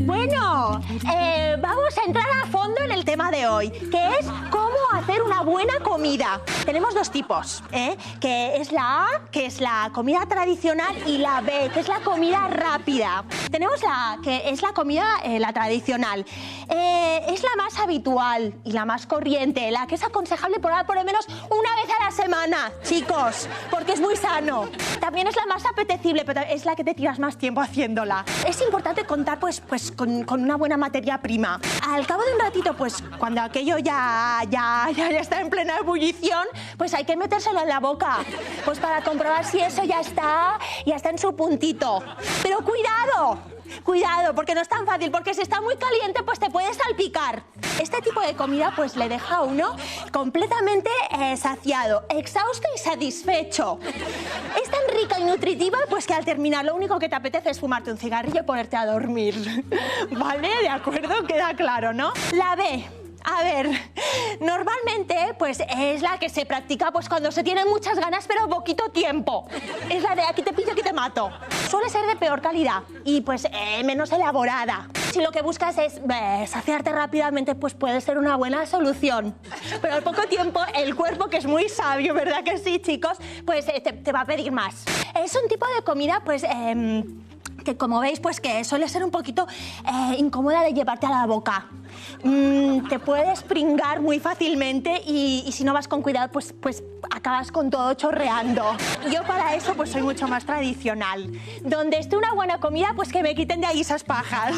Bueno, vamos a entrar a fondo en el tema de hoy, que es cómo hacer una buena comida. Tenemos dos tipos, que es la A, que es la comida tradicional, y la B, que es la comida rápida. Tenemos la A, que es la comida la tradicional. Es la más habitual y la más corriente, la que es aconsejable probar por lo menos una vez a la semana, chicos, porque es muy sano. También es la más apetecible, pero es la que te tiras más tiempo haciéndola. Es importante contar pues con una buena materia prima. Al cabo de un ratito, pues cuando aquello ya está en plena ebullición, pues hay que metérselo en la boca, pues para comprobar si eso ya está en su puntito. Pero cuidado, porque no es tan fácil, porque si está muy caliente, pues te puede salpicar. Este tipo de comida, pues le deja a uno completamente saciado, exhausto y satisfecho. Es tan rica y nutritiva, pues que al terminar lo único que te apetece es fumarte un cigarrillo y ponerte a dormir. ¿Vale? ¿De acuerdo? Queda claro, ¿no? La B. A ver, normalmente pues es la que se practica pues cuando se tiene muchas ganas pero poquito tiempo. Es la de aquí te pillo, aquí te mato. Suele ser de peor calidad y pues menos elaborada. Si lo que buscas es saciarte rápidamente, pues puede ser una buena solución. Pero al poco tiempo el cuerpo, que es muy sabio, ¿verdad que sí, chicos? Pues te va a pedir más. Es un tipo de comida pues que, como veis, pues que suele ser un poquito incómoda de llevarte a la boca. Te puedes pringar muy fácilmente y si no vas con cuidado, pues acabas con todo chorreando. Yo para eso pues soy mucho más tradicional. Donde esté una buena comida, pues que me quiten de ahí esas pajas.